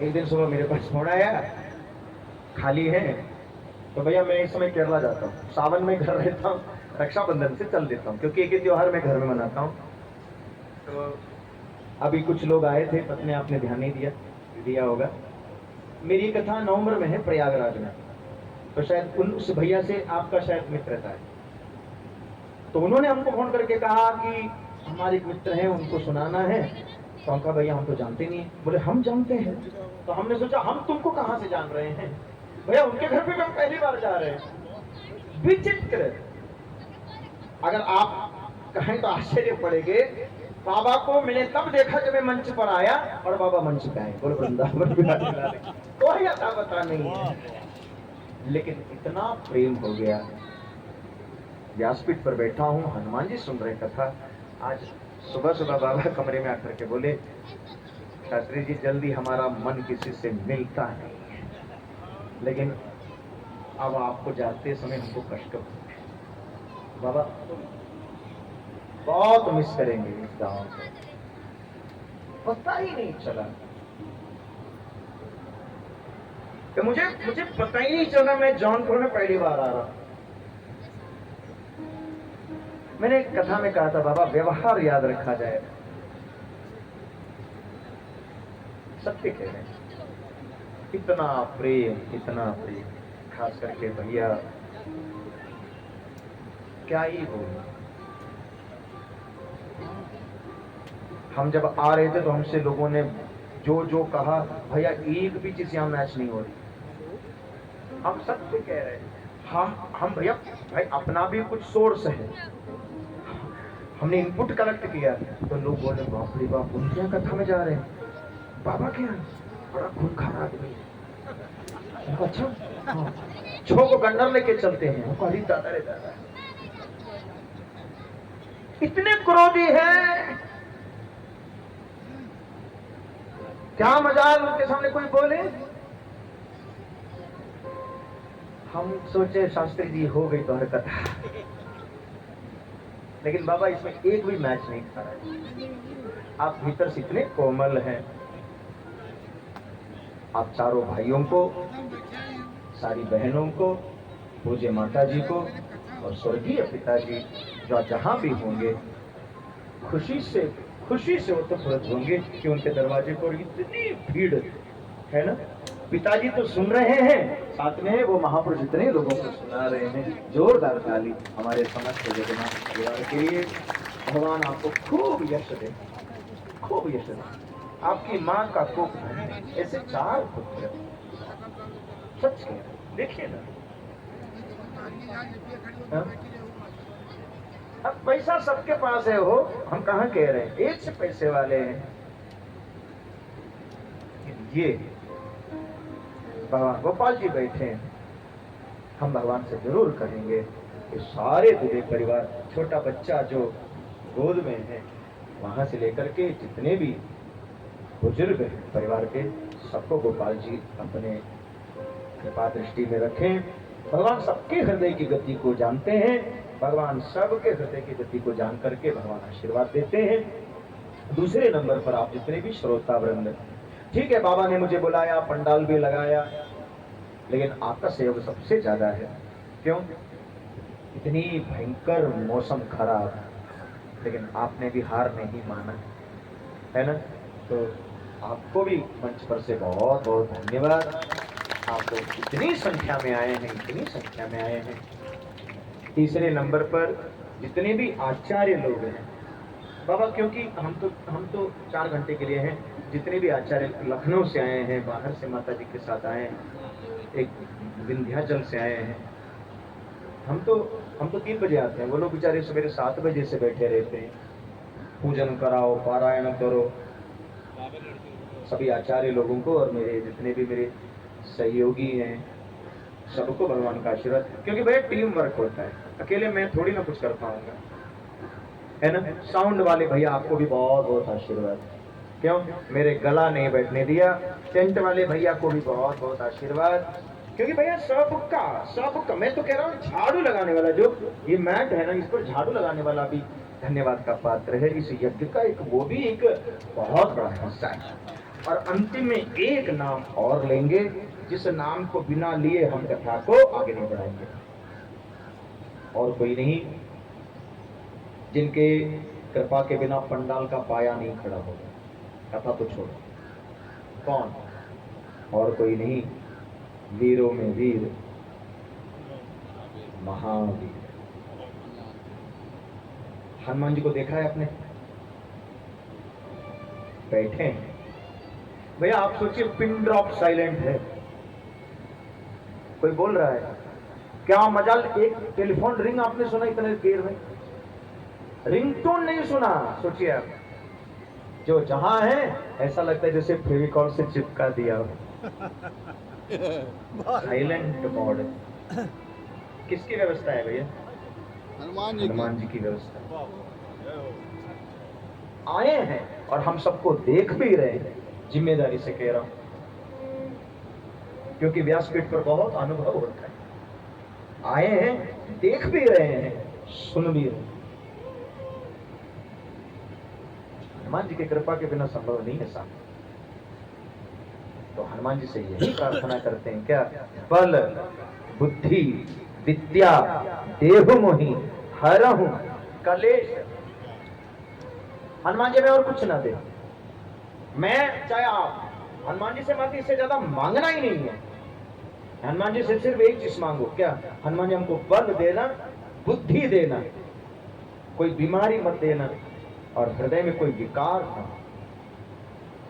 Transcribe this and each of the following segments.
एक दिन सुबह मेरे पास फोन आया, खाली है? तो भैया मैं इस समय केरला जाता हूँ, सावन में घर रहता हूँ, रक्षाबंधन से चल देता हूँ क्योंकि एक ही त्योहार मैं घर में मनाता हूँ। तो अभी कुछ लोग आए थे, पत्नी आपने ध्यान नहीं दिया, दिया होगा। मेरी कथा नवंबर में है प्रयागराज में, तो शायद उस भैया से आपका शायद मित्रता है। तो उन्होंने हमको फोन करके कहा कि हमारे एक मित्र हैं, उनको सुनाना है। तो हम कहा भैया हम तो जानते नहीं है। बोले हम जानते हैं। तो हमने सोचा हम तुमको कहां से जान रहे हैं भैया, उनके घर पे हम पहली बार जा रहे हैं। विचित्र, अगर आप कहें तो आश्चर्य पड़ेंगे, बाबा को मैंने तब देखा जब मैं मंच पर आया और बाबा मंच पे आए। बोले वृंदावन कोई अता पता नहीं है, लेकिन इतना प्रेम हो गया। व्यासपीठ पर बैठा हूँ, हनुमान जी सुन रहे कथा। आज सुबह सुबह बाबा कमरे में आकर के बोले, शास्त्री जी जल्दी हमारा मन किसी से मिलता नहीं है, लेकिन अब आपको जाते समय हमको कष्ट हो। बाबा बहुत मिस करेंगे इस गांव को, पता ही नहीं चला कि मुझे पता ही नहीं चला मैं जौनपुर में पहली बार आ रहा। मैंने एक कथा में कहा था बाबा व्यवहार याद रखा जाए, सत्य कह रहे हैं। इतना प्रेम, खास करके भैया क्या ही बोलूं। हम जब आ रहे थे तो हमसे लोगों ने जो जो कहा, भैया एक भी चीज यहां मैच नहीं हो रही। हम सत्य कह रहे हैं। हम भैया भाई अपना भी कुछ सोर्स है, हमने इनपुट कलेक्ट किया। तो लोग बोले बाप रे बाप, उनके कथा में जा रहे हैं, बाबा क्या बड़ा खून खाना आदमी। अच्छा हाँ, छो को गंडर लेके चलते हैं। अरे दादा रे दादा, इतने क्रोधी हैं, क्या मजाल उनके सामने कोई बोले। हम सोचे शास्त्री जी हो गई तो हर कथा, लेकिन बाबा इसमें एक भी मैच नहीं खा रहा है। आप भीतर से इतने कोमल हैं। आप चारों भाइयों को, सारी बहनों को, पूज्य माता जी को और स्वर्गीय पिताजी जो जहां भी होंगे, खुशी से ओतप्रोत होंगे कि उनके दरवाजे पर इतनी भीड़ है ना। पिताजी तो सुन रहे हैं, साथ में वो महापुरुष इतने लोगों को सुना रहे हैं। जोरदार ताली हमारे समस्त जगन्नाथ परिवार के लिए। भगवान आपको खूब यश दे, खूब यश दे। आपकी माँ का कोप है, ऐसे 4 पुत्र, सच है, देखिए ना। अब पैसा सबके पास है, हो हम कहाँ कह रहे हैं, एक से पैसे वाले हैं। ये भगवान गोपाल जी बैठे हैं, हम भगवान से जरूर कहेंगे कि सारे दूल्हे परिवार, छोटा बच्चा जो गोद में है वहां से लेकर के जितने भी बुजुर्ग परिवार के, सबको गोपाल जी अपने कृपा दृष्टि में रखें। भगवान सबके हृदय की गति को जानते हैं, भगवान सबके हृदय की गति को जान करके भगवान आशीर्वाद देते हैं। दूसरे नंबर पर आप जितने भी श्रोता वृंद, ठीक है बाबा ने मुझे बुलाया, पंडाल भी लगाया, लेकिन आपका सहयोग सबसे ज्यादा है। क्यों? इतनी भयंकर मौसम खराब, लेकिन आपने भी हार नहीं माना, है ना। तो आपको भी मंच पर से बहुत बहुत धन्यवाद। आप लोग इतनी संख्या में आए हैं, इतनी संख्या में आए हैं। तीसरे नंबर पर जितने भी आचार्य लोग हैं बाबा, क्योंकि हम तो 4 घंटे के लिए हैं। जितने भी आचार्य लखनऊ से आए हैं, बाहर से माता जी के साथ आए हैं, एक विंध्याचल से आए हैं। हम तो 3 बजे आते हैं, वो लोग बेचारे सवेरे 7 बजे से बैठे रहते हैं। पूजन कराओ, पारायण करो, सभी आचार्य लोगों को और मेरे जितने भी मेरे सहयोगी हैं सबको भगवान का आशीर्वाद। क्योंकि भाई टीम वर्क होता है, अकेले मैं थोड़ी ना कुछ कर पाऊंगा, है ना। साउंड वाले भैया आपको भी बहुत बहुत आशीर्वाद। क्यों? मेरे गला नहीं बैठने दिया। टेंट वाले भैया को भी बहुत बहुत आशीर्वाद, क्योंकि भैया सबका मैं तो कह रहा हूँ, झाड़ू लगाने वाला जो ये मैट है ना, इस पर झाड़ू लगाने वाला भी धन्यवाद का पात्र है। इस यज्ञ का एक वो भी एक बहुत बड़ा हिस्सा है। और अंतिम में एक नाम और लेंगे, जिस नाम को बिना लिए हम कथा को आगे नहीं बढ़ाएंगे। और कोई नहीं, जिनके कृपा के बिना पंडाल का पाया नहीं खड़ा होगा। कथा तो छोड़ो, कौन? और कोई नहीं, वीरों में वीर, महावीर। हनुमान जी को देखा है आपने? बैठे हैं भैया। आप सोचिए, पिन ड्रॉप साइलेंट है, कोई बोल रहा है क्या? मजाल एक टेलीफोन रिंग आपने सुना इतने देर में? रिंगटोन नहीं सुना। सोचिए आप, जो जहां है ऐसा लगता है जैसे फेविकॉल से चिपका दिया हो। Silent mode. किसकी व्यवस्था है भैया? हनुमान जी की व्यवस्था। आए हैं और हम सबको देख भी रहे हैं, जिम्मेदारी से कह रहा हूं, क्योंकि व्यासपीठ पर बहुत अनुभव होता है। आए हैं, देख भी रहे हैं, सुन भी रहे हैं। हनुमान जी की कृपा के बिना संभव नहीं है साहब। तो हनुमान जी से यही प्रार्थना करते हैं क्या? बल बुद्धि विद्या देहु मोहि हरहु कलेश। हनुमान जी में और कुछ ना दे, मैं चाहे आप हनुमान जी से मांगे, इससे ज्यादा मांगना ही नहीं है। हनुमान जी से सिर्फ एक चीज मांगो, क्या? हनुमान जी हमको बल देना, बुद्धि देना, कोई बीमारी मत देना, और हृदय में कोई विकार ना।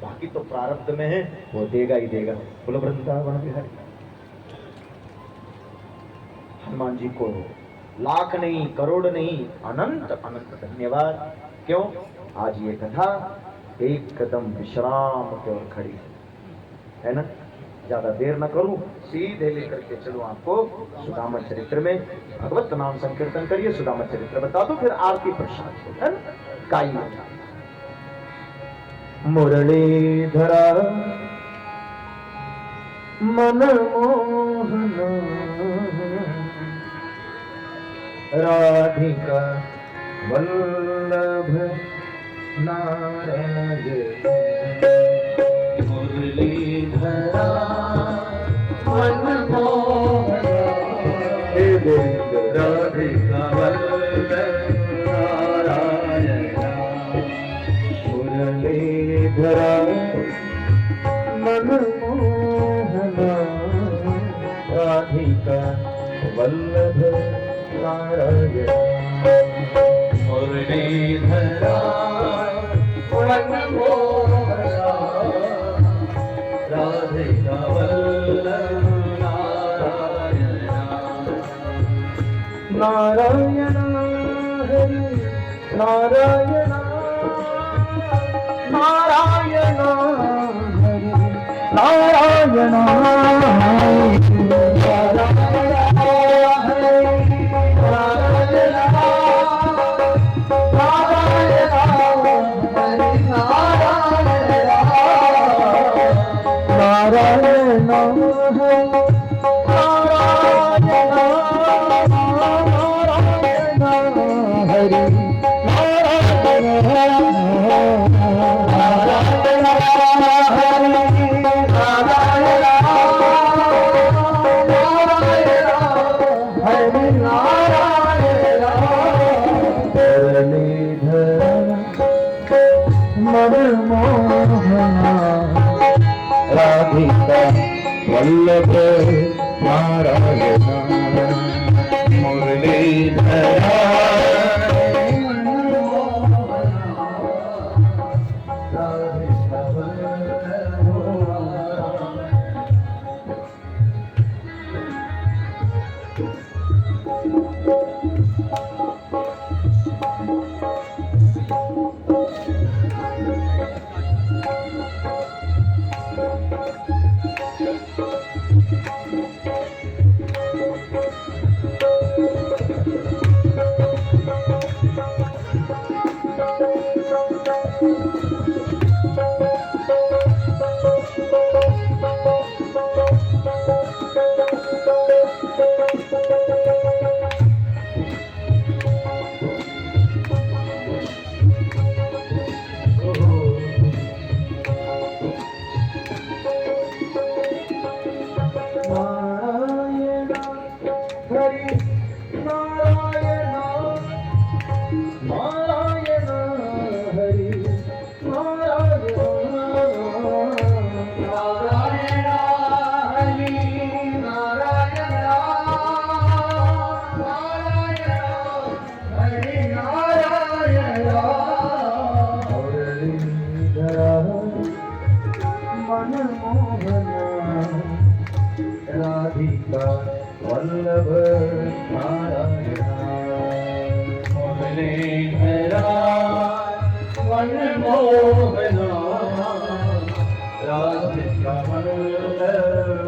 बाकी तो प्रारब्ध में है, वो देगा ही देगा। बोलो वृंदावन बिहारी। हनुमान जी को लाख नहीं, करोड़ नहीं, अनंत अनंत धन्यवाद। क्यों? आज ये कथा एक कदम विश्राम की ओर खड़ी है ना? ज्यादा देर न करूं, सीधे लेकर के चलो आपको सुदामा चरित्र में। भगवत नाम संकीर्तन करिए, सुदामा चरित्र बता दो, फिर आरती प्रसाद है ना? काई मुरलीधरा मन मोहन राधिका वल्लभ नारायण। मुरलीधरा मन मोहन राधिका वल्लभ नारायण। मुरलीधरा मन मोहन राधिका वल्लभ नारायण। मुरलीधरा मन मोहन राधिका वल्लभ नारायण। नारायण हरि नारायण, नारायण हरि नारायण, वल्लभ नारायण। मुरलीधरा राधिका वल्लभ नारायण मुरलीधरा मनमोहना राधिका वल्लभ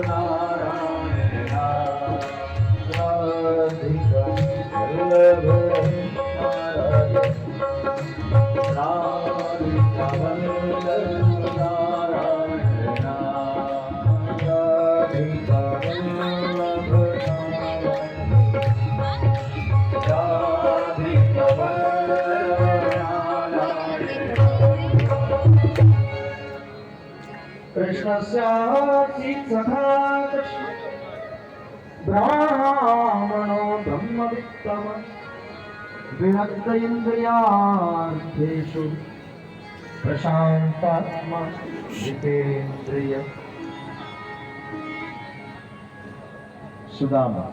नारायण राधिका वल्लभ नारायण राधिका वल्लभ नारायण राधिका वल्लभ राधिका वल्लभ कृष्णस्यासि सखा कृष्ण ब्राह्मणो ब्रह्मवित्तम विहक्त इन्द्रियार्थेषु प्रशांतात्मा जितेन्द्रिय। सुदामा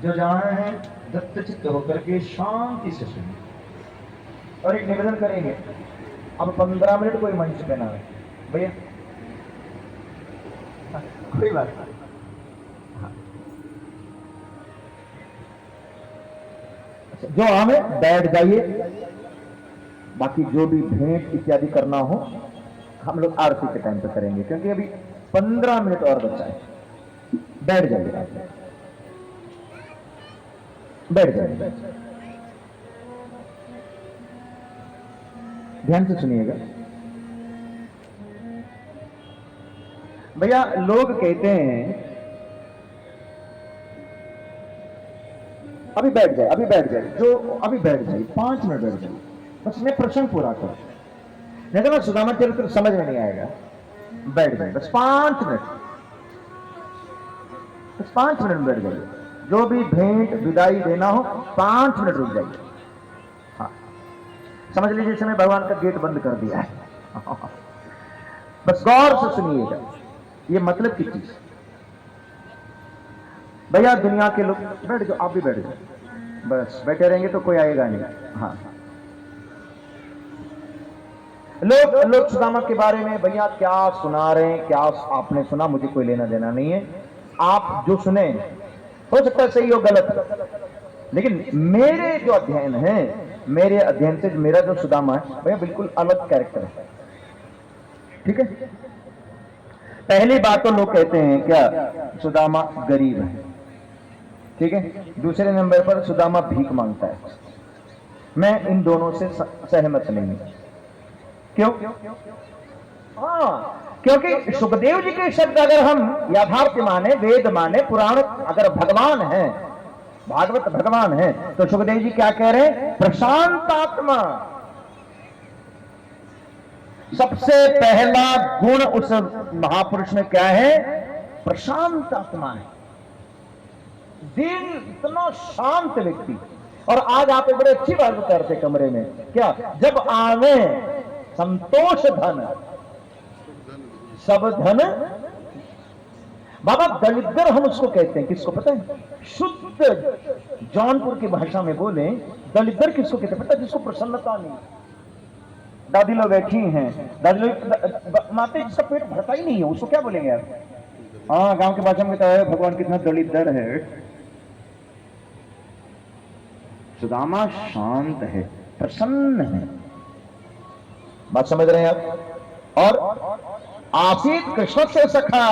जो जाना है दत्तचित्त होकर के शांति से सुनिए और एक निवेदन करेंगे। अब 15 मिनट कोई मंच पे ना है भैया, कोई बात नहीं। जो हमें बैठ जाइए, बाकी जो भी भेंट इत्यादि करना हो हम लोग आरती के टाइम पे करेंगे, क्योंकि अभी 15 मिनट और बचा है। बैठ जाइए, बैठ जाइए, ध्यान से सुनिएगा भैया। लोग कहते हैं अभी बैठ जाए, अभी बैठ जाए, जो अभी बैठ जाए, 5 मिनट बैठ जाए, बस मैं प्रसंग पूरा करूं, नहीं तो ना सुदामा चरित्र समझ में नहीं आएगा। बैठ जाए बस 5 मिनट, बस 5 मिनट बैठ जाइए। जो भी भेंट विदाई देना हो 5 मिनट रुक जाइए। हाँ, समझ लीजिए इस समय भगवान का गेट बंद कर दिया है। बस गौर से सुनिएगा, ये मतलब की चीज। भैया दुनिया के लोग बैठ जाओ, आप भी बैठ जाओ, बस बैठे रहेंगे तो कोई आएगा नहीं। हाँ, लोग सुदामा के बारे में भैया क्या सुना रहे हैं, क्या आपने सुना, मुझे कोई लेना देना नहीं है। आप जो सुने हो सकता है सही हो गलत, लेकिन मेरे जो अध्ययन है, मेरे अध्ययन से मेरा जो सुदामा है भैया बिल्कुल अलग कैरेक्टर है। ठीक है, पहली बात तो लोग कहते हैं क्या सुदामा गरीब है, ठीक है। दूसरे नंबर पर सुदामा भीख मांगता है। मैं इन दोनों से सहमत नहीं हूं। क्यों? हाँ, क्योंकि सुखदेव जी के शब्द अगर हम यथार्थ माने, वेद माने, पुराण अगर भगवान है, भागवत भगवान है, तो सुखदेव जी क्या कह रहे हैं? प्रशांत आत्मा। सबसे पहला गुण उस महापुरुष में क्या है? प्रशांत आत्मा है। दिल इतना शांत व्यक्ति। और आज आप एक बड़े अच्छी बात करते कमरे में, क्या जब आवे संतोष धन सब धन। बाबा दलिद्र हम उसको कहते हैं, किसको पता है? शुद्ध जौनपुर की भाषा में बोले दलिद्र किसको कहते हैं पता है? जिसको प्रसन्नता नहीं। दादी लोग बैठी हैं, दादी लोग माते जिसका पेट भरता ही नहीं है उसको क्या बोलेंगे यार? हाँ, गांव की भाषा में कहता है भगवान कितना दलिद्र है। सुदामा शांत है, प्रसन्न है। बात समझ रहे हैं आप? और आसित कृष्ण से सखा।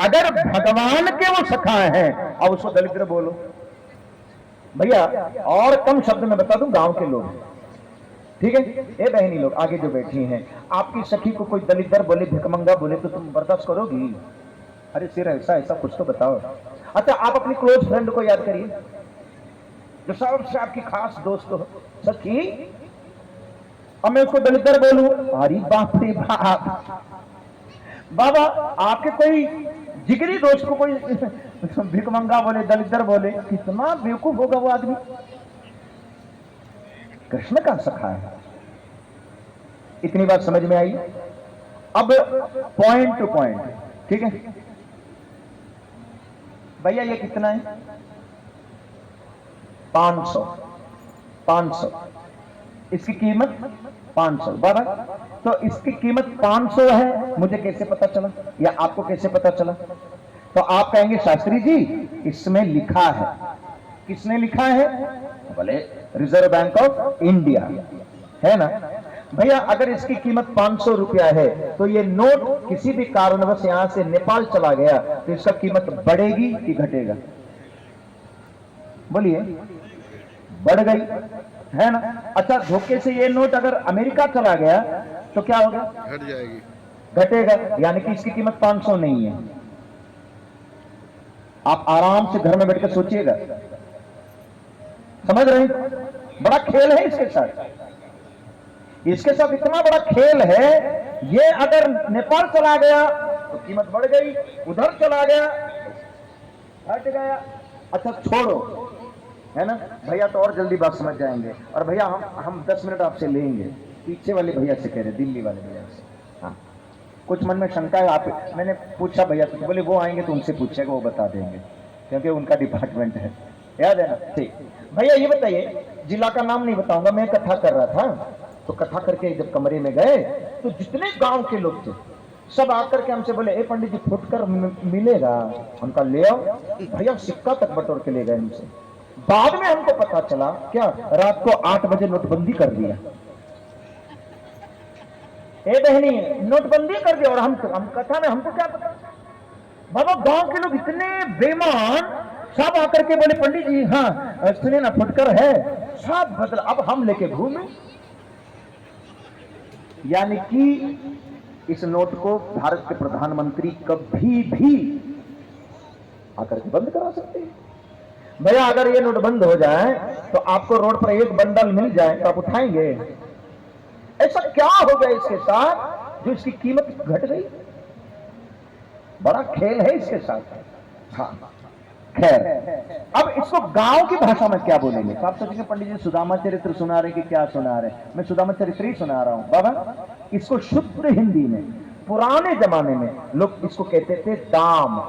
अगर भगवान के वो सखा है, अब उसको दलिद्र बोलो भैया। और कम शब्द में बता दूं, गांव के लोग, ठीक है, ये बहनी लोग आगे जो बैठी हैं, आपकी सखी को कोई दलिद्र बोले, भिकमंगा बोले तो तुम बर्दाश्त करोगी? अरे सिर ऐसा ऐसा कुछ तो बताओ। अच्छा, आप अपनी क्लोज फ्रेंड को याद करिए, जो सबसे आपकी खास दोस्त हो, सखी, और मैं उसको दलिद्र बोलूं? अरे बाप रे बाप। बाबा, आपके कोई जिगरी दोस्त को कोई भिकमंगा बोले, दलिद्र बोले, कितना बेवकूफ होगा वो आदमी। कृष्ण का सखा है। इतनी बात समझ में आई? अब पॉइंट टू पॉइंट, ठीक है भैया। ये कितना है? 500। 500 इसकी कीमत 500 बाबा। तो इसकी कीमत 500 है, मुझे कैसे पता चला या आपको कैसे पता चला? तो आप कहेंगे शास्त्री जी इसमें लिखा है। किसने लिखा है? बोले रिजर्व बैंक ऑफ इंडिया, है ना भैया। अगर इसकी कीमत 500 रुपया है तो ये नोट किसी भी कारणवश यहां से नेपाल चला गया तो इसका कीमत बढ़ेगी कि घटेगा? बोलिए, बढ़ गई, है ना। अच्छा, धोखे से ये नोट अगर अमेरिका चला गया तो क्या होगा? घट जाएगी, घटेगा, यानी कि इसकी कीमत 500 नहीं है। आप आराम से घर में बैठकर सोचिएगा, समझ रहे हैं? बड़ा खेल है इसके साथ, इसके साथ इतना बड़ा खेल है। ये अगर नेपाल चला गया तो कीमत बढ़ गई, उधर चला गया हट गया। अच्छा छोड़ो, है ना भैया, तो और जल्दी बात समझ जाएंगे। और भैया हम 10 मिनट आपसे लेंगे, पीछे वाले भैया से कह रहे, दिल्ली वाले भैया से। हाँ, कुछ मन में शंका है आप? मैंने पूछा भैया से, बोले वो आएंगे तो उनसे पूछेगा, वो बता देंगे, क्योंकि उनका डिपार्टमेंट है, याद है ना। ठीक भैया, ये बताइए, जिला का नाम नहीं बताऊंगा, मैं कथा कर रहा था, तो कथा करके जब कमरे में गए तो जितने गांव के लोग थे सब आकर के हमसे बोले, ए पंडित जी फुटकर मिलेगा? उनका ले आओ भैया, सिक्का तक बटोर के ले गए हमसे। बाद में हमको पता चला क्या, रात को 8 बजे नोटबंदी कर दिया। ए बहनी, नोटबंदी कर दिया। और हम कथा में, हमको क्या पता बाबा, गांव के लोग इतने बेईमान, सब आकर के बोले पंडित जी हाँ सुनिए ना, फुटकर है, सब बदल। अब हम लेके घूमे, यानी कि इस नोट को भारत के प्रधानमंत्री कभी भी आकर के बंद करा सकते हैं। भैया अगर ये नोट बंद हो जाए तो आपको रोड पर एक बंडल मिल जाए तो आप उठाएंगे? ऐसा क्या हो गया इसके साथ जो इसकी कीमत घट गई? बड़ा खेल है इसके साथ। हाँ खैर, अब इसको गांव की भाषा में क्या बोलेंगे? तो आप सोचेंगे पंडित जी सुदामा चरित्र सुना रहे कि क्या सुना रहे? मैं सुदामा चरित्र ही सुना रहा हूं बाबा। इसको शुद्ध हिंदी में पुराने जमाने में लोग इसको कहते थे दाम।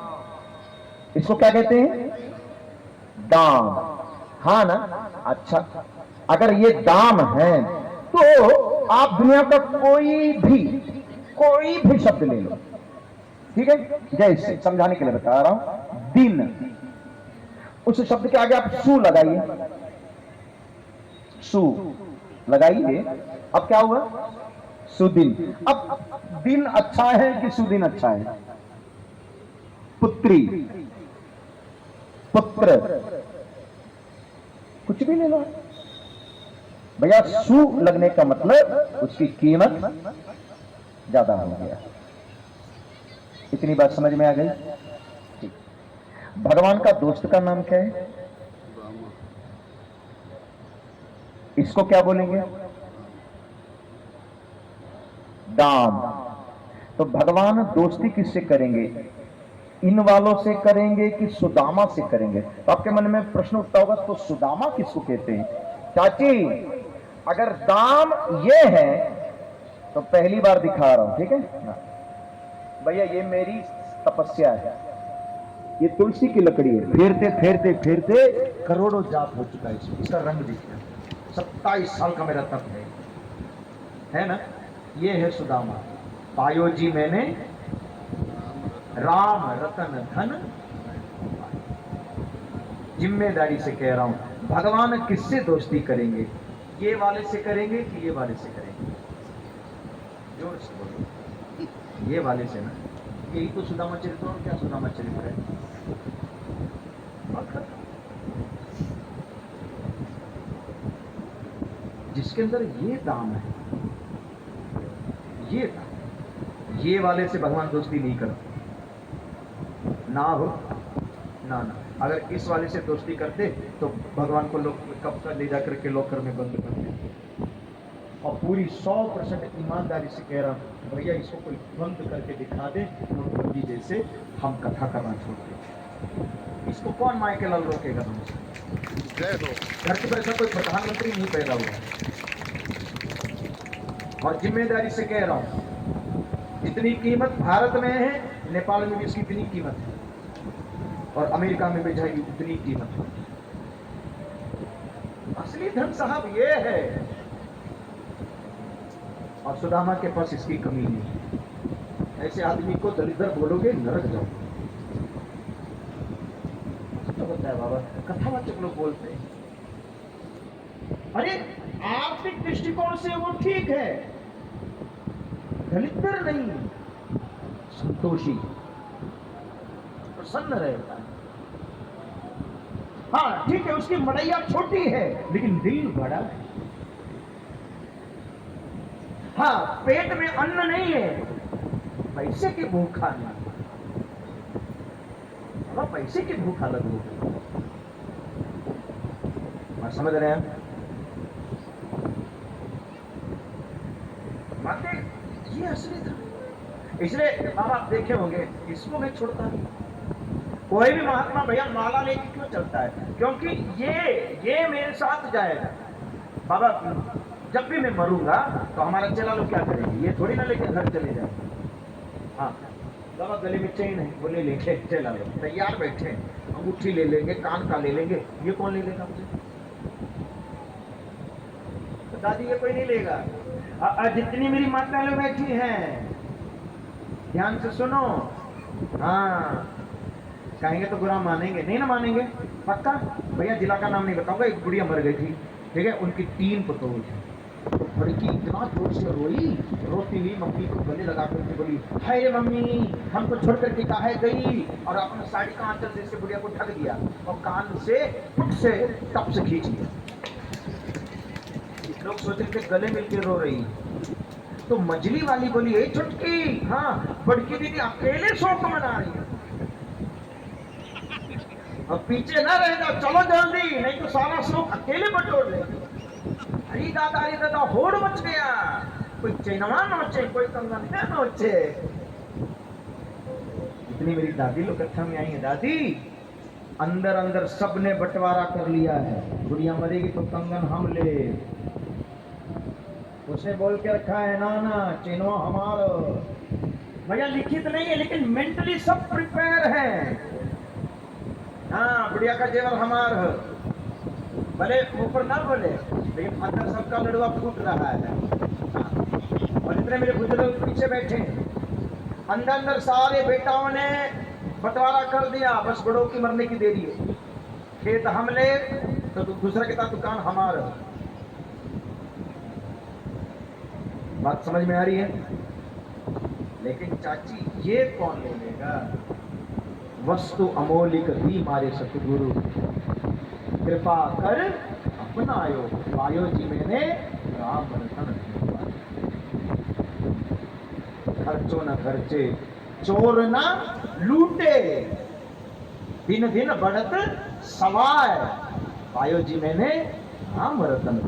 इसको क्या कहते हैं? दाम, हाँ ना। अच्छा, अगर ये दाम है तो आप दुनिया का कोई भी शब्द ले लो, ठीक है, जैसे समझाने के लिए बता रहा हूं, दिन, उस शब्द के आगे आप सु लगाइए, सु लगाइए, अब क्या हुआ? सुदिन। अब दिन अच्छा है कि सुदिन अच्छा है? पुत्री, पुत्र, कुछ भी ले लो भैया, सु लगने का मतलब उसकी कीमत ज्यादा हो गया। इतनी बात समझ में आ गई? ठीक। भगवान का दोस्त का नाम क्या है? इसको क्या बोलेंगे? दाम। तो भगवान दोस्ती किससे करेंगे? इन वालों से करेंगे कि सुदामा से करेंगे? तो आपके मन में प्रश्न उठता होगा, तो सुदामा किसको कहते हैं? चाची, अगर दाम ये है तो पहली बार दिखा रहा हूं, ठीक है भैया, ये मेरी तपस्या है, ये तुलसी की लकड़ी है, फेरते फेरते फेरते करोड़ों जाप हो चुका है इसमें, इसका रंग दिखता है। 27 साल का मेरा तप है ना। ये है सुदामा। पायो जी मैंने राम रतन धन, जिम्मेदारी से कह रहा हूं, भगवान किससे दोस्ती करेंगे? ये वाले से करेंगे कि ये वाले से करेंगे? जोर से बोलो, ये वाले से ना। यही तो सुदामा चरित्र, और क्या सुदामा चरित्र है? जिसके अंदर ये दाम है, ये दाम, ये वाले से भगवान दोस्ती नहीं करते ना हो ना। अगर इस वाले से दोस्ती करते तो भगवान को लोग कब का ले जाकर के लॉकर में बंद करते। और पूरी 100% ईमानदारी से कह रहा हूं भैया, इसको कोई बंद करके दिखा दे नोटबंदी जैसे, हम कथा करना छोड़ दें। इसको कौन माए के लाल रोकेगा हमसे? धरती पर ऐसा कोई प्रधानमंत्री नहीं पैदा हुआ। और जिम्मेदारी से कह रहा हूं, जितनी कीमत भारत में है, नेपाल में भी इसकी इतनी कीमत है, और अमेरिका में भी जाएगी उतनी कीमत है। असली धन साहब ये है, और सुदामा के पास इसकी कमी नहीं। ऐसे आदमी को दलिद्र बोलोगे नरक जाओ। तो होता है बाबा, कथावाचक लोग बोलते हैं। अरे आर्थिक दृष्टिकोण से वो ठीक है, दलिद्र नहीं, संतोषी, प्रसन्न रहता है। हाँ ठीक है, उसकी मड़ैया छोटी है लेकिन दिल बड़ा है। हाँ पेट में अन्न नहीं है, पैसे की भूखा नहीं, अब पैसे की भूखा लगो। समझ रहे हैं माते, ये असली था। इसलिए बाबा आप देखे होंगे, इसको मैं छोड़ता नहीं। कोई भी महात्मा भैया माला लेके क्यों चलता है? क्योंकि ये मेरे साथ जाएगा। बाबा जब भी मैं मरूंगा तो हमारा चेला लोग क्या करेंगे? ये थोड़ी ना लेके घर चले जाए। हाँ बाबा गले में चेन है, वो ले लेंगे, चेला लोग तैयार बैठे हैं, अंगूठी ले लेंगे, कान का ले लेंगे। ये कौन ले लेगा मुझे? तो दादी ये कोई नहीं लेगा। जितनी मेरी माता लोग बैठी हैं ध्यान से सुनो। हाँ कहेंगे तो बुरा मानेंगे, नहीं ना मानेंगे पक्का। भैया जिला का नाम नहीं बताऊंगा, एक बुढ़िया मर गई थी, ठीक है, उनकी 3 पुतोल थे। लड़की इतना जोर से रोई, रोती हुई मम्मी को गले लगा करके बोली, हाय रे मम्मी हमको छोड़ करके काहे गई, और अपने साड़ी का आंचल से इसके बुढ़िया को ढक दिया और कान से टप से खींच लिया। लोग सोचे थे गले मिलके रो रही, तो मजली वाली बोली, ए छुटकी, हाँ बड़की दीदी अकेले शोक मना रही है, अब पीछे ना रह जाओ, चलो जल्दी, नहीं तो सारा शोक अकेले बटोर लेंगे। अरे दादा होड़ मच गया, कोई चैनवा नोचे, कोई कंगन नोचे। इतनी मेरी दादी लोग कथा में आई है, दादी अंदर अंदर सबने बंटवारा कर लिया है, बुढ़िया मरेगी तो कंगन हम ले। उसने बोल के रखा है, ना चैनवा हमारा। भैया लिखित नहीं है लेकिन मेंटली सब प्रिपेयर है। हाँ बुढ़िया का जेवर हमार है, भले ऊपर ना बोले लेकिन अंदर सबका लड़वा फूट रहा है। और जितने मेरे बुजुर्ग पीछे बैठे अंदर सारे बेटाओं ने बंटवारा कर दिया, बस बड़ों की मरने की देरी है। खेत हम ले तो दूसरा के साथ दुकान हमारा। बात समझ में आ रही है? लेकिन चाची ये कौन ले लेगा? वस्तु अमोलिक दी मारे सतगुरु, कृपा कर अपनायो, पायो जी मैंने राम रतन। खर्चो न खर्चे, चोर न लूटे, दिन दिन बढ़त सवाय, पायो जी मैंने राम रतन।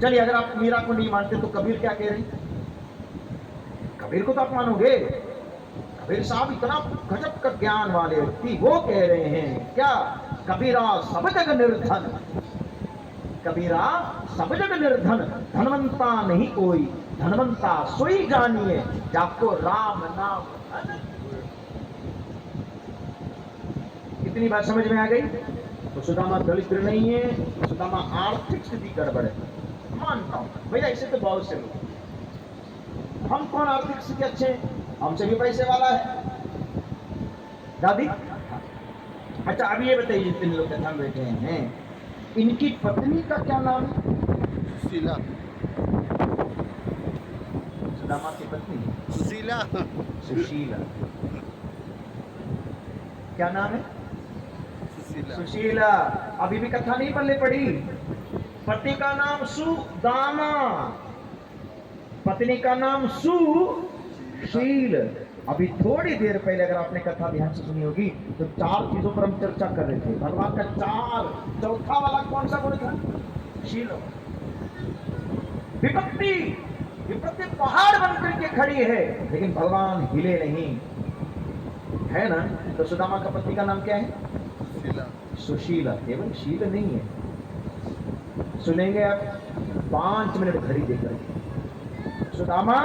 चलिए अगर आप मीरा को नहीं मानते तो कबीर क्या कह रहे? कबीर को तो आप मानोगे। कबीर साहब इतना गजब का ज्ञान वाले व्यक्ति, वो कह रहे हैं क्या? कबीरा सब जग निर्धन, कबीरा सब जग निर्धन, धनवंता नहीं कोई, धनवंता सोई जानिए, जाको राम नाम धन। इतनी बात समझ में आ गई? तो सुदामा दरिद्र नहीं है, सुदामा आर्थिक स्थिति गड़बड़ है, मानता हूं भैया। इसे तो बहुत से लोग, हम कौन आर्थिक स्थिति अच्छे हैं? हमसे भी पैसे वाला है दादी। अच्छा अभी ये बताइए, जितने लोग कथा में बैठे हैं, इनकी पत्नी का क्या नाम है? सुशीला। सुदामा की पत्नी सुशीला। सुशीला। क्या नाम है? सुशीला। सुशीला। अभी भी कथा नहीं पल्ले पड़ी। पति का नाम सुदामा, पत्नी का नाम सुशील। अभी थोड़ी देर पहले अगर आपने कथा ध्यान से सुनी होगी तो 4 चीजों पर हम चर्चा कर रहे थे। भगवान का चौथा वाला कौन सा गुण था? शील। विपत्ति पहाड़ बनकर के खड़ी है लेकिन भगवान हिले नहीं, है ना? तो सुदामा का पति का नाम क्या है? सुशीला। सुशीला। केवल शील नहीं है, सुनेंगे आप 5 मिनट घड़ी देकर। सुदामा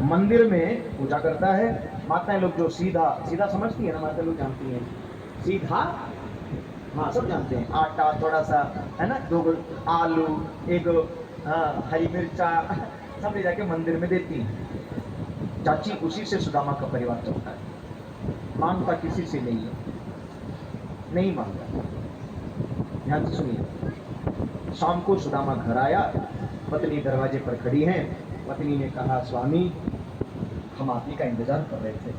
मंदिर में पूजा करता है। माताएं लोग जो सीधा समझती है ना, माता लोग जानती हैं सीधा, हाँ सब जानते हैं। आटा थोड़ा सा है ना, 2 आलू, 1 हरी मिर्चा, सब ले जाके मंदिर में देती हैं। चाची उसी से सुदामा का परिवार चलता है, मांगता किसी से नहीं है, नहीं मांगता। ध्यान से सुनिए। शाम को सुदामा घर आया, पत्नी दरवाजे पर खड़ी है। पत्नी ने कहा, स्वामी हम आप ही का इंतजार कर रहे थे,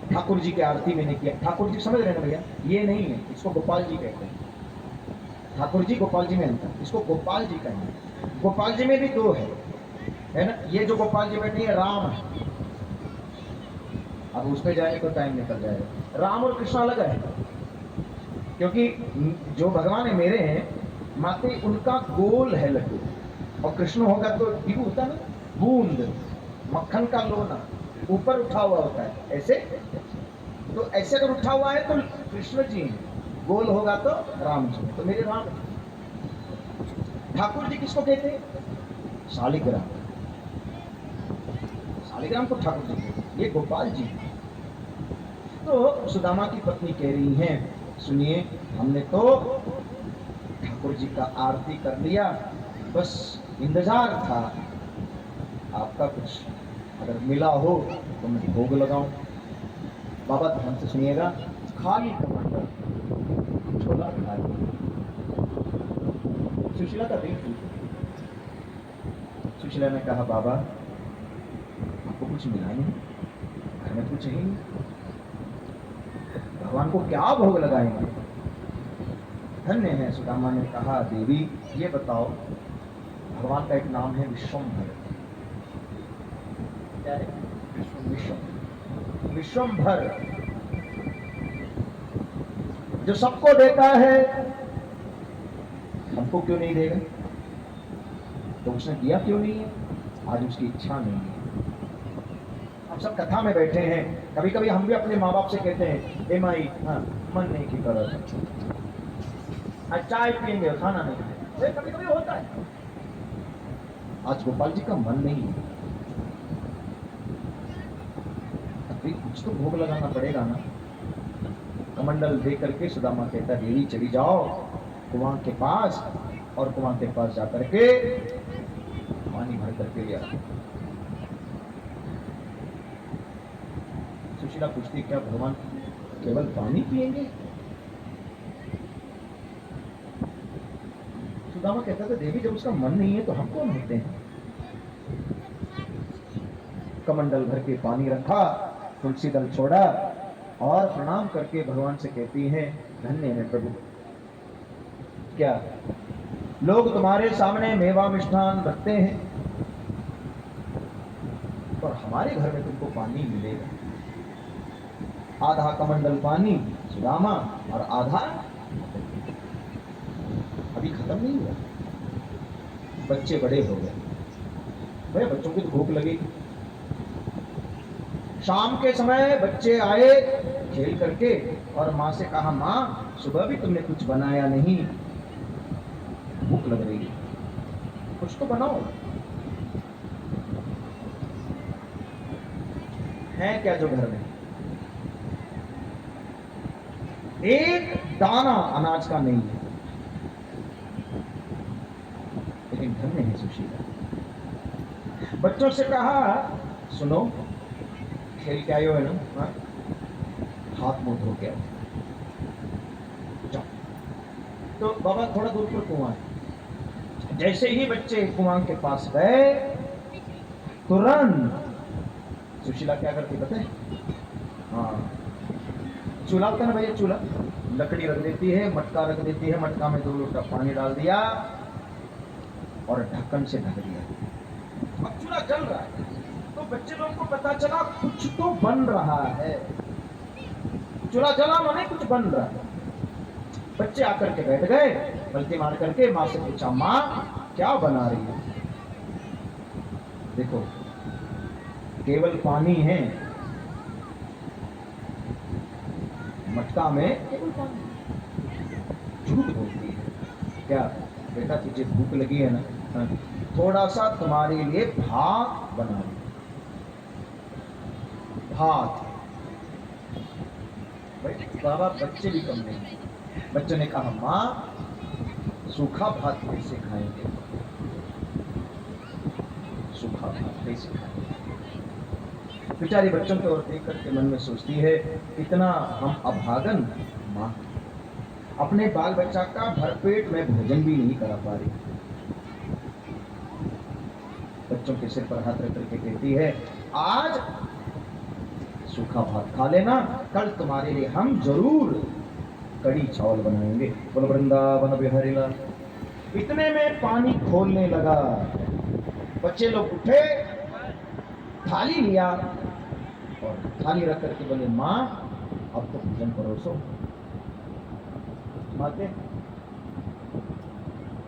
ठाकुर जी की आरती मैंने किया। ठाकुर जी समझ रहे हैं भैया, ये नहीं है, इसको गोपाल जी कहते हैं। ठाकुर जी गोपाल जी में अंतर, इसको गोपाल जी कहेंगे। गोपाल जी में भी दो है ना। ये जो गोपाल जी बैठे हैं राम है, अब उस पर जाने को टाइम निकल जाएगा। राम और कृष्ण अलग है, क्योंकि जो भगवान है मेरे हैं माते, उनका गोल है लड्डू, और कृष्ण होगा तो डिबू होता है ना, बूंद मक्खन का लोना ऊपर उठा हुआ होता है ऐसे। तो ऐसे अगर उठा हुआ है तो कृष्ण जी हैं, गोल होगा तो राम जी, तो मेरे राम। ठाकुर जी किसको कहते हैं? शालिग्राम। शालिग्राम को ठाकुर जी कहते हैं, ये गोपाल जी। तो सुदामा की पत्नी कह रही हैं, सुनिए हमने तो ठाकुर जी का आरती कर लिया, बस इंतजार था आपका कुछ अगर मिला हो तो मैं भोग लगाऊं। बाबा ध्यान से सुनिएगा। खाली कमंडल छोला खाली। सुशीला का दिल टूटा। सुशीला ने कहा, बाबा आपको कुछ मिला नहीं, घर में कुछ चाहिए, भगवान को क्या भोग लगाएंगे? धन्य है। सुदामा ने कहा, देवी ये बताओ, भगवान का एक नाम है विश्वम्भर। क्या है? विश्वम्भर, जो सबको देता है, हमको क्यों नहीं देगा? तो उसने दिया क्यों नहीं है? आज उसकी इच्छा नहीं है। हम सब कथा में बैठे हैं, कभी कभी हम भी अपने माँ बाप से कहते हैं, ए माई, हाँ मन नहीं की तरह, आज चाय पियेंगे खाना नहीं खाएंगे, कभी कभी होता है। आज गोपाल जी का मन नहीं है, अभी कुछ तो भोग लगाना पड़ेगा ना। कमंडल दे करके सुदामा कहता, देवी चली जाओ कुआं के पास, और कुआं के पास जाकर के पानी भर करके लिया। सुशीला पूछती, क्या भगवान केवल पानी पिएंगे? सुदामा कहता था, देवी जब उसका मन नहीं है तो हम कौन होते हैं? कमंडल भर के पानी रखा, तुलसी दल छोड़ा, और प्रणाम करके भगवान से कहती हैं, धन्य है प्रभु, क्या लोग तुम्हारे सामने मेवा मिष्ठान रखते हैं, और हमारे घर में तुमको पानी मिलेगा। आधा कमंडल पानी सुदामा, और आधा अभी खत्म नहीं हुआ। बच्चे बड़े हो गए, भैया बच्चों की तो भूख लगी। शाम के समय बच्चे आए खेल करके, और माँ से कहा, माँ सुबह भी तुमने कुछ बनाया नहीं, भूख लग रही है, कुछ तो बनाओ। है क्या जो घर में? एक दाना अनाज का नहीं है, लेकिन धन्य है सुशीला। बच्चों से कहा, सुनो खेल के आए हो है ना, हाँ? हाथ मुंह धो के आओ, जाओ। तो बाबा थोड़ा दूर पर कुआं है। जैसे ही बच्चे कुआं के पास गए, तुरंत सुशीला क्या करती पता है? हाँ, चूल्हा होता है ना भैया, चूल्हा, लकड़ी रख देती है, मटका रख देती है, मटका में 2 लोटा पानी डाल दिया और ढक्कन से ढक दिया। अब चूल्हा जल रहा है, तो बच्चे लोगों को पता चला कुछ तो बन रहा है। चूल्हा जला माने कुछ बन रहा है। बच्चे आकर के बैठ गए, पलटी मार करके माँ से पूछा, माँ क्या बना रही है? देखो केवल पानी है, मटका में केवल पानी। झूठ बोलती है। क्या बेटा तुझे भूख लगी है ना, हाँ, थोड़ा सा तुम्हारे लिए भात बना रही। भात। बाबा बच्चे भी कम नहीं। बच्चों ने कहा, माँ सूखा भात कैसे खाएंगे? सूखा भात कैसे खाएं? बेचारी बच्चों की ओर देख करके मन में सोचती है, इतना हम अभागन माँ अपने बाल बच्चा का भरपेट में भोजन भी नहीं करा पा रही। बच्चों के सिर पर हाथ रख करके कहती है, आज सूखा भात खा लेना, कल तुम्हारे लिए हम जरूर कड़ी चावल बनाएंगे। बोलो वृंदावन बिहारी लाल। इतने में पानी खोलने लगा। बच्चे लोग उठे, थाली लिया और थाली रख करके बोले, माँ अब तो भोजन परोसो। माते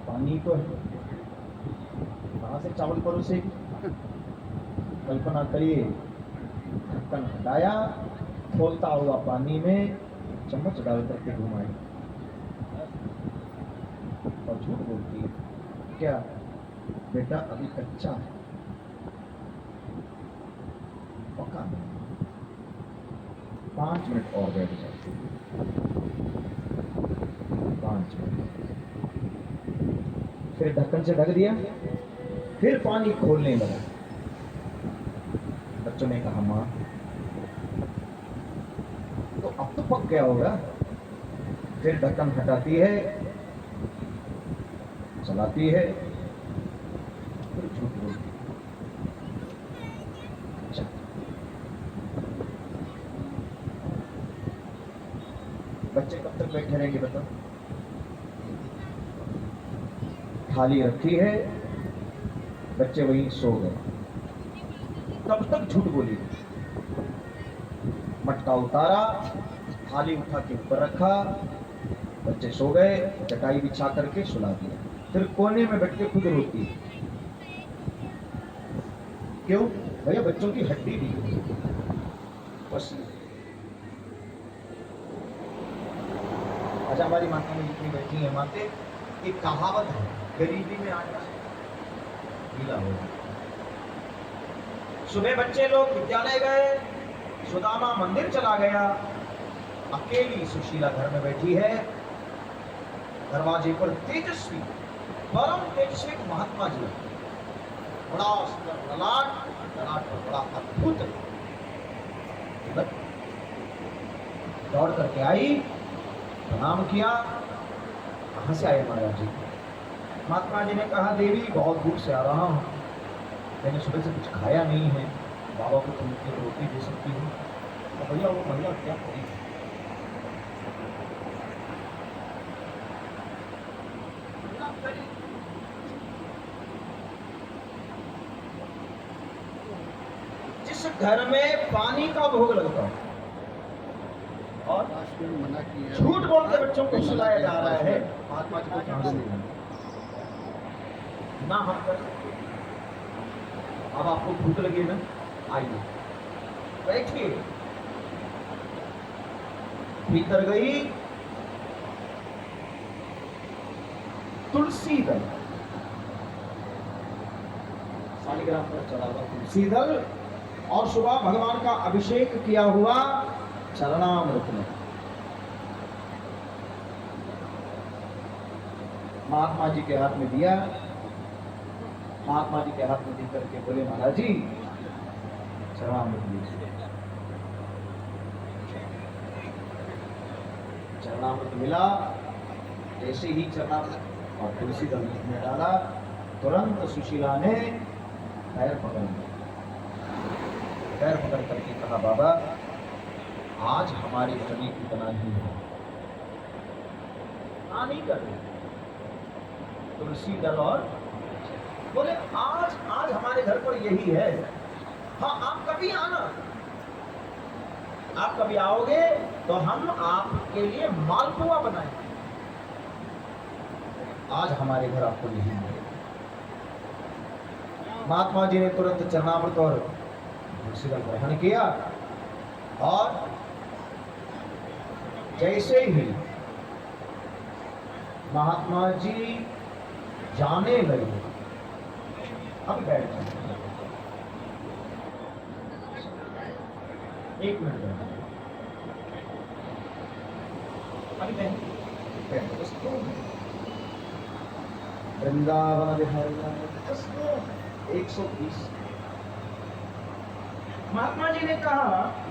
पानी तो है, कहां से चावल परोसेगी? कल्पना करिए, ढक्कन हटाया, खोलता हुआ पानी में चम्मच डाल करके घुमाई और झूठ बोलती है, क्या बेटा अभी कच्चा है, पका नहीं। 5 मिनट और बैठ जाते, 5 मिनट, फिर ढक्कन से ढक दिया, फिर पानी खोलने लगा। बच्चों ने कहा, माँ तो अब तो पक गया होगा। फिर ढक्कन हटाती है, चलाती है, फिर झूठ बोलती है। अच्छा, बच्चे कब तक बैठे रहेंगे बताओ? थाली रखी है, बच्चे वहीं सो गए, तब तक झूठ बोली। मटका उतारा, थाली उठा के ऊपर रखा, बच्चे सो गए, चटाई बिछा करके सुला दिया। फिर कोने में बैठ के खुद रोती है। क्यों? भैया बच्चों की हड्डी भी बस। अच्छा, हमारी माता में जितनी बैठी है माते, एक कहावत है, गरीबी में आटा गीला हो गया। सुबह बच्चे लोग विद्यालय गए, सुदामा मंदिर चला गया, अकेली सुशीला घर में बैठी है। दरवाजे पर तेजस्वी, परम तेजस्वी महात्मा जी, बड़ा सुंदर ललाट, ललाट पर बड़ा अद्भुत तिलक। दौड़ करके आई, प्रणाम किया। कहां से आए महाराज जी? महात्मा जी ने कहा, देवी बहुत दूर से आ रहा हूं, मैंने सुबह से कुछ खाया नहीं है, बाबा को तुम एक रोटी दे सकती हो? तो भैया वो महिला क्या करी? जिस घर में पानी का भोग लगता है और मना किया, झूठ बोल के बच्चों को सुलाया जा रहा है, महात्मा जी को कहां से देना? ना हम कर सकते। अब आपको भूख लगी ना, आइए बैठिए। भीतर गई, तुलसी दल, शालिग्राम पर चढ़ा हुआ तुलसी दल और सुबह भगवान का अभिषेक किया हुआ चरणामृत में महात्मा जी के हाथ में दिया। महात्मा जी के हाथ में दी करके बोले, महाराज जी चरणामृत लीजिए। चरणामृत मिला, जैसे ही चरणामृत और तुलसी दल में डाला, तुरंत सुशीला ने पैर पकड़ लिया। पैर पकड़ करके कहा, बाबा आज हमारे शरीर इतना ही है, नहीं कर रहे। तुलसी दल और बोले, आज हमारे घर पर यही है। हाँ, आप कभी आना, आप कभी आओगे तो हम आपके लिए मालपुआ बनाएंगे। आज हमारे घर आपको यही मिलेगा। महात्मा जी ने तुरंत चरणामृत और तुलसी दल ग्रहण किया और जैसे ही महात्मा जी जाने लगे, अब बैठ जाए, 1 मिनट बैठ, अभी बैठ, बस 2 मिनट। वृंदावन बिहारी लाल, बस 2 मिनट। 120। महात्मा जी ने कहा